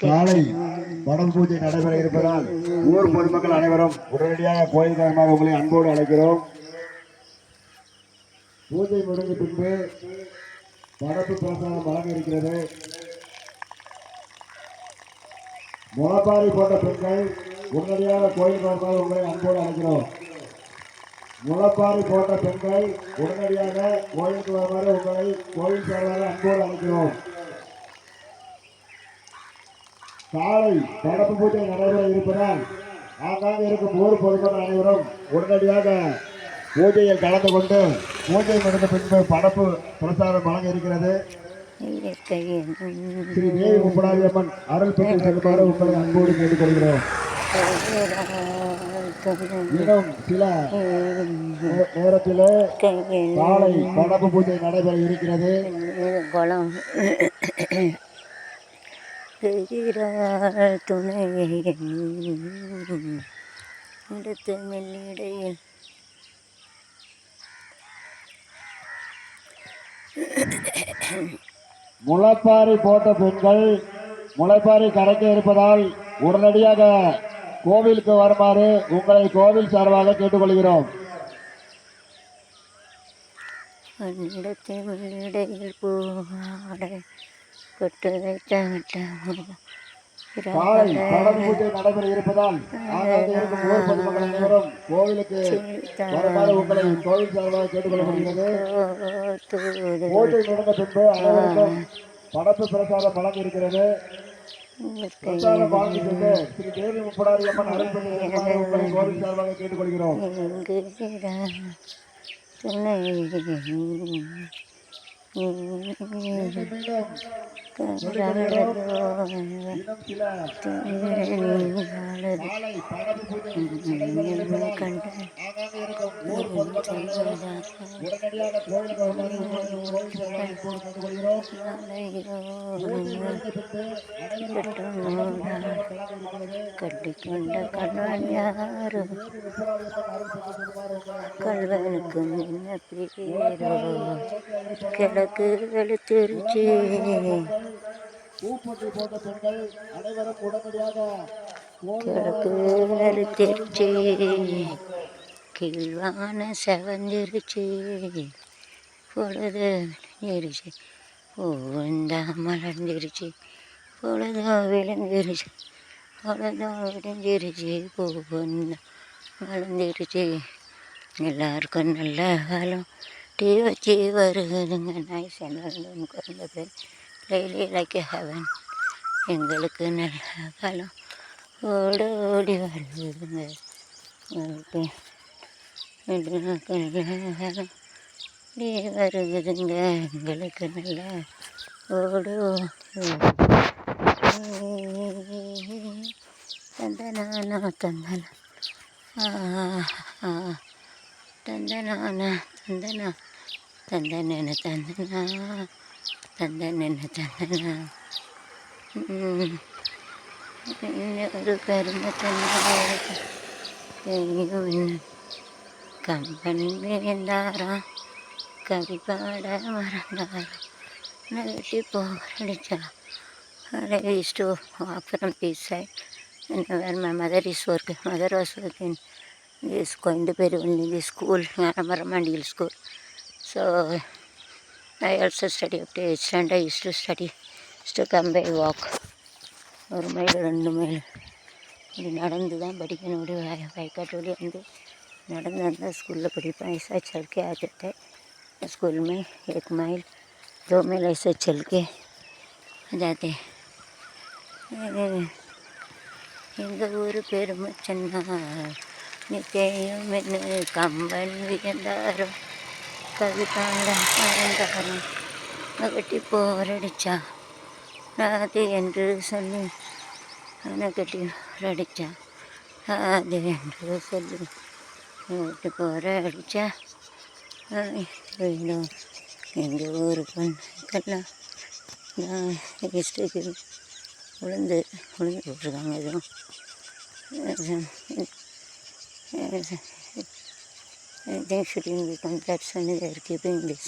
காலை வடம் பூஜை நடைபெற இருப்பதால் ஊர் பொதுமக்கள் அனைவரும் உடனடியாக கோயில் காரணமாக உங்களை அன்போடு அழைக்கிறோம். பூஜை முடிந்த பின்பு வடப்பு பிரசாதம் வழங்க இருக்கிறது. முளப்பாரி போன்ற பெண்கள் உடனடியாக கோயில் காரணமாக உங்களை அன்போடு அழைக்கிறோம். முளப்பாரி போன்ற பெண்கள் உடனடியாக கோயிலுக்கு வருமாறு உங்களை கோயில் சார்பாக அன்போடு அழைக்கிறோம். காலை தடுப்பு பூஜை நடைபெற இருப்பதால் ஆங்காங்க இருக்கும் ஊர் பொதுமக்கள் அனைவரும் உடனடியாக பூஜையில் கலந்து கொண்டு பூஜை முடிந்த பின்பு படப்பு பிரசாதம் வழங்க இருக்கிறது. ஸ்ரீ தேவி முப்படாதியம்மன் அருள் பெற்று செல்லுமாறு உங்களை அன்போடு கேட்டுக்கொள்கிறோம். இன்னும் சில நேரத்தில் காலை படப்பு பூஜை நடைபெற இருக்கிறது. துணையை அடுத்த மெல்லிடையில் முளைப்பாரி போட்ட பெண்கள் முளைப்பாரி கரைக்க இருப்பதால் உடனடியாக கோவிலுக்கு வருமாறு உங்களை கோவில் சார்பாக கேட்டுக்கொள்கிறோம். மெல்லிடையில் பூவாடை கொட்டு வைத்த பூஜை நடைபெற இருப்பதால் கோவிலுக்கு வருமாறு உங்களை கோவில் சார்பாக கேட்டுக்கொள்ளப்படுகிறது. பூஜை நடந்த பின்பு அனைவருக்கும் படப்பு பிரசாதம் வழங்க இருக்கிறது. பிரசாதம் வாங்கி சென்று ஸ்ரீ தேவி முப்படாதியம்மன் அருள் பெற்று உங்களை கோவில் சார்பாக கேட்டுக்கொள்கிறோம். கட்டிக்கொண்ட கல்வன் யாரோ கல்வனுக்கு என்ன பேரோ கிழக்கு வெளுத்திருச்சு. கிழக்கு வெளுத்திருச்சு கீழ்வான செவந்திருச்சு பொழுது விழுந்துருச்சு பூந்தா மலர்ந்துருச்சு பொழுதோ விழுந்துருச்சு பொழுதோ விழுந்துருச்சு பூந்தா மலர்ந்துருச்சு. எல்லாருக்கும் நல்ல காலம் டீ வச்சு வருதுங்க. நைஸ் என்ன குறைந்த பேர் லைலி லைக் ஹெவன். எங்களுக்கு நல்ல காலம் ஓடி வருதுங்க. எனக்கு நல்ல காலம் டீ வருதுங்க. எங்களுக்கு நல்ல ஓடு தந்தனானா தந்தனா தந்தனானா தந்தனா தந்தன தந்தனா தந்தன தந்தனா ஒரு பெருமை தந்த கம்பன் வேந்தாராம் கவி பாட மறந்தாராம் நகட்டி போரடிச்சான். I used to walk from this side and where my mother is working. Mother was working this going to Peruvali school, Maramandil school. So I also study up to 8th standard. I used to study, used to come by walk. ஒரு mile 2 mile இப்படி நடந்து தான் படிக்கணும். அப்படி வயக்காட்டு வந்து நடந்து வந்தால் ஸ்கூலில் படிப்பேன். ऐसा चल के आ जाते स्कूल में 1 மைல் 2 மைல் ऐसे चल के जाते. எங்கள் ஊர் பெருமை சொன்னார் நிச்சயம் என்ன கம்பன் வியந்தாரோ கவி பாட மறந்தாரோ நகட்டி போரடிச்சா அது என்று சொல்லி நகட்டி போரடிச்சா அது என்று சொல்லி நகட்டி போரடிச்சா. எங்கள் ஊர் பொண்ணுக்கெல்லாம் நான் இஷ்டத்துக்கு உளுந்து போட்டிருக்காங்க. எதுவும் I think shooting becomes that's only they're keeping this.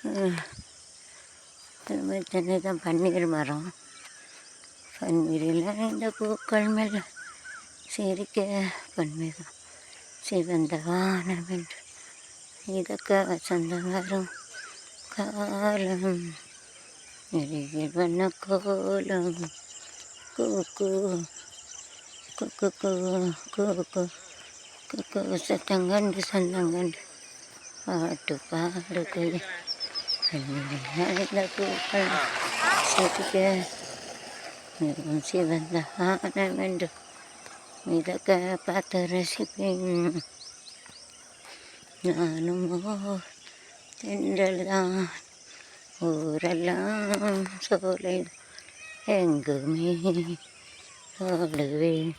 அது மாதிரி தண்ணி தான் பன்னீர் மரம். பன்னீரில் இந்த பூக்கள் மேலே சிரிக்க பன்மைதான் சிவந்த வானம் என்று இதற்கு சொந்தம் வரும் காலம் நெருகில் வண்ண கோலம் கூக்கு குக்கு கூக்கு குக்கு சத்தங்கண்டு சொந்தங்கண்டு பாட்டு பாடுகையில் அணிந்த பூக்கள் சிரிக்க மிகவும் சிவந்த வானம் என்று மிதக்க பார்த்து ரசிப்பேன். நானும் ஓர் தென்றல்தான் ஊரெல்லாம் சோலை எங்குமே ஓடுவேன்.